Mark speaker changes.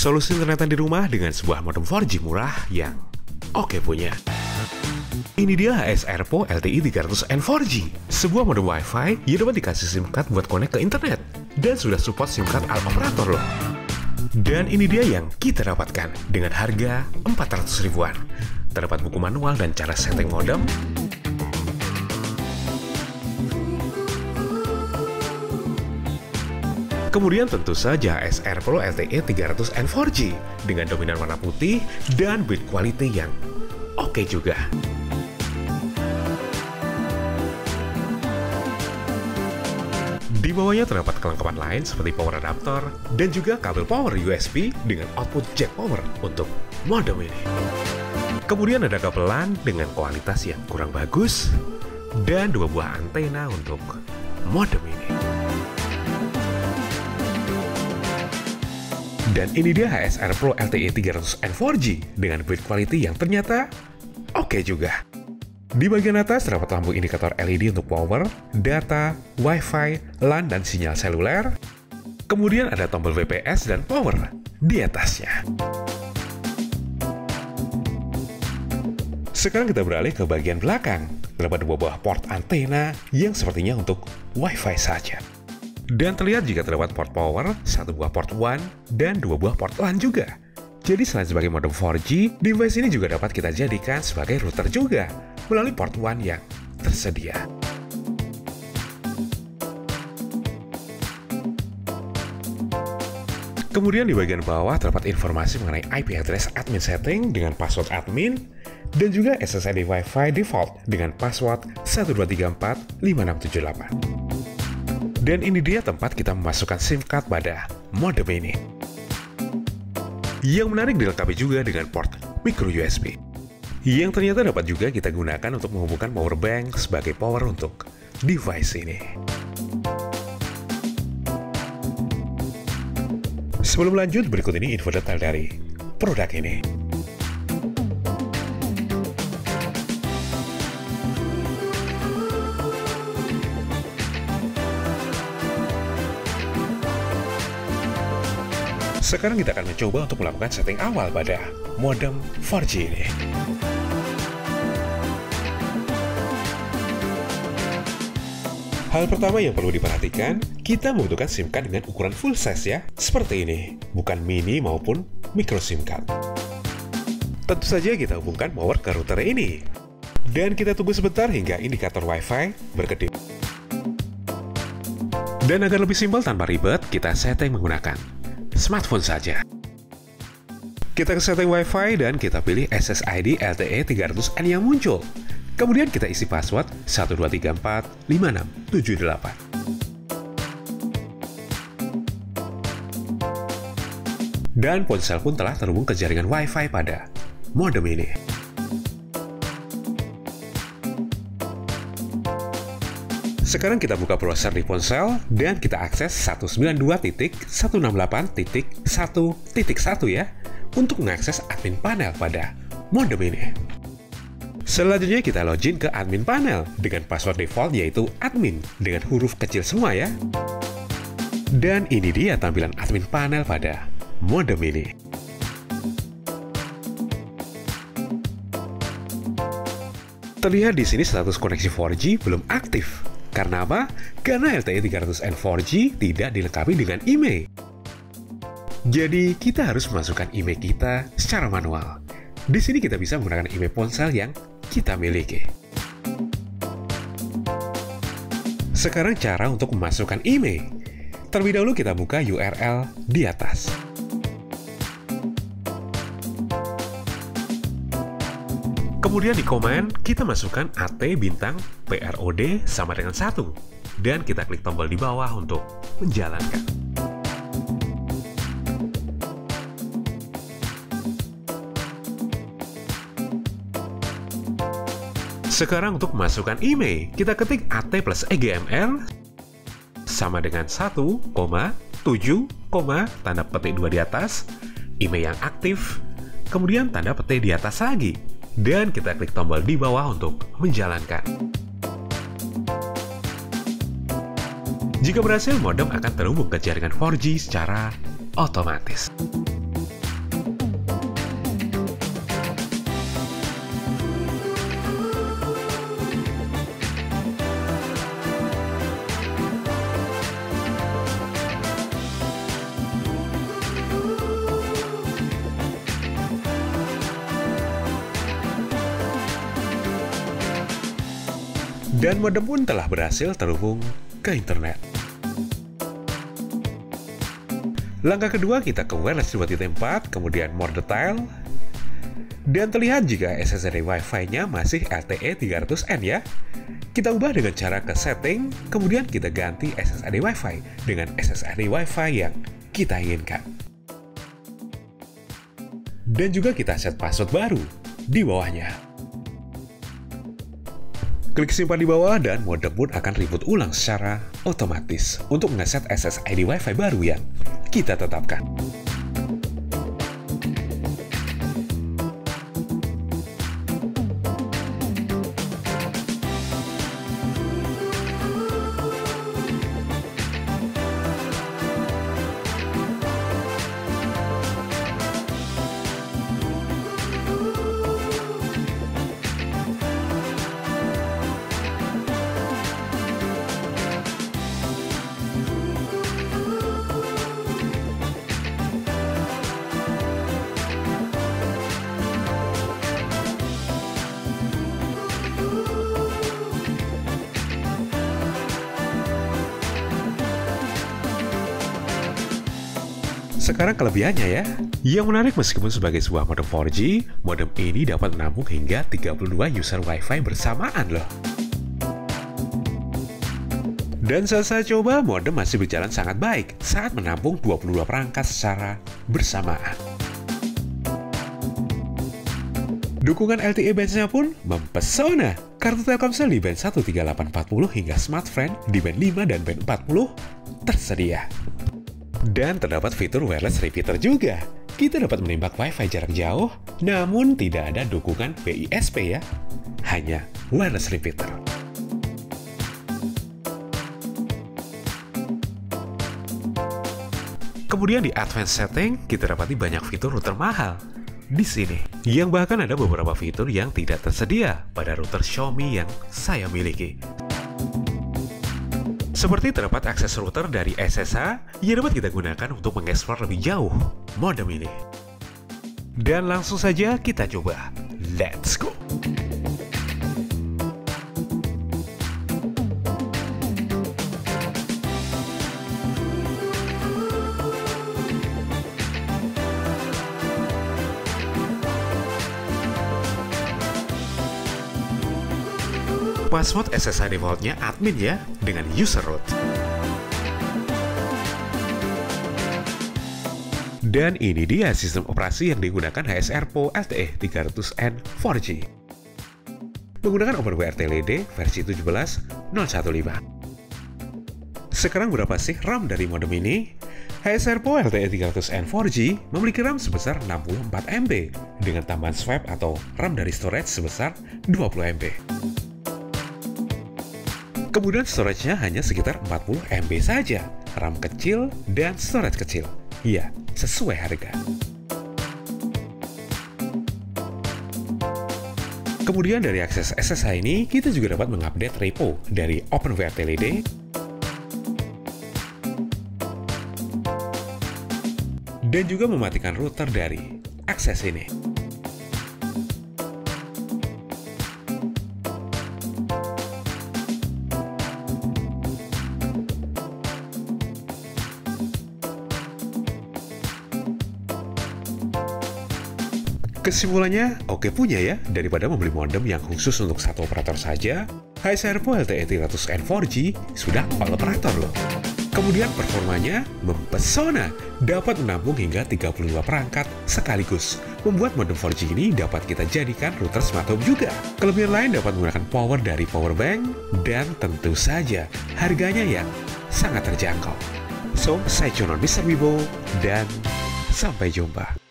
Speaker 1: Solusi internetan di rumah dengan sebuah modem 4G murah yang oke punya. Ini dia ASR Pro LTE 300N 4G, sebuah modem Wi-Fi yang dapat dikasih SIM card buat connect ke internet dan sudah support SIM card all operator loh. Dan ini dia yang kita dapatkan dengan harga 400 ribuan. Terdapat buku manual dan cara setting modem. Kemudian tentu saja ASR Pro LTE 300N 4G dengan dominan warna putih dan build quality yang oke juga. Di bawahnya terdapat kelengkapan lain seperti power adapter dan juga kabel power USB dengan output jack power untuk modem ini. Kemudian ada kabel LAN dengan kualitas yang kurang bagus dan dua buah antena untuk modem ini. Dan ini dia ASR Pro LTE 300N 4G dengan build quality yang ternyata oke juga. Di bagian atas terdapat lampu indikator LED untuk power, data, Wi-Fi, LAN, dan sinyal seluler. Kemudian ada tombol VPS dan power di atasnya. Sekarang kita beralih ke bagian belakang. Terdapat dua buah port antena yang sepertinya untuk Wi-Fi saja. Dan terlihat jika terdapat port power, satu buah port WAN, dan dua buah port LAN juga. Jadi selain sebagai modem 4G, device ini juga dapat kita jadikan sebagai router juga, melalui port WAN yang tersedia. Kemudian di bagian bawah terdapat informasi mengenai IP address admin setting dengan password admin, dan juga SSID Wi-Fi default dengan password 12345678. Dan ini dia tempat kita memasukkan SIM card pada modem ini. Yang menarik dilengkapi juga dengan port micro USB. Yang ternyata dapat juga kita gunakan untuk menghubungkan power bank sebagai power untuk device ini. Sebelum lanjut, berikut ini info detail dari produk ini. Sekarang kita akan mencoba untuk melakukan setting awal pada modem 4G ini. Hal pertama yang perlu diperhatikan, kita membutuhkan SIM card dengan ukuran full size ya, seperti ini, bukan mini maupun micro SIM card. Tentu saja kita hubungkan power ke router ini. Dan kita tunggu sebentar hingga indikator Wi-Fi berkedip. Dan agar lebih simpel tanpa ribet, kita setting menggunakan smartphone saja. Kita ke setting Wi-Fi dan kita pilih SSID LTE 300N yang muncul. Kemudian kita isi password 12345678. Dan ponsel pun telah terhubung ke jaringan Wi-Fi pada modem ini. Sekarang kita buka browser di ponsel dan kita akses 192.168.1.1 ya untuk mengakses admin panel pada modem ini. Selanjutnya kita login ke admin panel dengan password default yaitu admin dengan huruf kecil semua ya. Dan ini dia tampilan admin panel pada modem ini. Terlihat di sini status koneksi 4G belum aktif. Karena apa? Karena LTE 300N 4G tidak dilengkapi dengan IMEI. Jadi, kita harus memasukkan IMEI kita secara manual. Di sini kita bisa menggunakan IMEI ponsel yang kita miliki. Sekarang cara untuk memasukkan IMEI. Terlebih dahulu kita buka URL di atas. Kemudian di komen, kita masukkan AT bintang PROD sama dengan 1. Dan kita klik tombol di bawah untuk menjalankan. Sekarang untuk memasukkan IMEI, kita ketik AT plus EGMR sama dengan 1,7, tanda petik 2 di atas, IMEI yang aktif, kemudian tanda petik di atas lagi. Dan kita klik tombol di bawah untuk menjalankan. Jika berhasil, modem akan terhubung ke jaringan 4G secara otomatis. Dan modem pun telah berhasil terhubung ke internet. Langkah kedua, kita ke wireless 2.4, kemudian more detail. Dan terlihat jika SSID Wi-Fi-nya masih LTE 300N ya. Kita ubah dengan cara ke setting, kemudian kita ganti SSID Wi-Fi dengan SSID Wi-Fi yang kita inginkan. Dan juga kita set password baru di bawahnya. Klik simpan di bawah dan modem pun akan reboot ulang secara otomatis untuk ngeset SSID Wi-Fi baru yang kita tetapkan. Sekarang kelebihannya ya. Yang menarik, meskipun sebagai sebuah modem 4G, modem ini dapat menampung hingga 32 user Wi-Fi bersamaan loh. Dan saat saya coba, modem masih berjalan sangat baik saat menampung 22 perangkat secara bersamaan. Dukungan LTE bands-nya pun mempesona. Kartu Telkomsel di band 13840 hingga smartphone di band 5 dan band 40 tersedia. Dan terdapat fitur wireless repeater juga. Kita dapat menembak Wi-Fi jarak jauh, namun tidak ada dukungan BISP ya. Hanya wireless repeater. Kemudian di advanced setting, kita dapati banyak fitur router mahal di sini. Yang bahkan ada beberapa fitur yang tidak tersedia pada router Xiaomi yang saya miliki. Seperti terdapat akses router dari SSH yang dapat kita gunakan untuk mengeksplor lebih jauh modem ini. Dan langsung saja kita coba. Let's go! Password SSH defaultnya admin ya, dengan user root. Dan ini dia sistem operasi yang digunakan HS Airpo LTE 300N 4G. Menggunakan OpenWRT LED versi 17.015. Sekarang berapa sih RAM dari modem ini? HS Airpo LTE 300N 4G memiliki RAM sebesar 64 MB dengan tambahan swap atau RAM dari storage sebesar 20 MB. Kemudian storage-nya hanya sekitar 40 MB saja, RAM kecil dan storage kecil. Ya, sesuai harga. Kemudian dari akses SSH ini, kita juga dapat mengupdate repo dari OpenWRT LED dan juga mematikan router dari akses ini. Kesimpulannya, oke punya ya, daripada membeli modem yang khusus untuk satu operator saja, HS Airpo LTE 300N 4G sudah 4 operator loh. Kemudian performanya mempesona, dapat menampung hingga 32 perangkat sekaligus. Membuat modem 4G ini dapat kita jadikan router smart home juga. Kelebihan lain dapat menggunakan power dari power bank, dan tentu saja harganya yang sangat terjangkau. So, saya Jonon Mr. Wibo, dan sampai jumpa.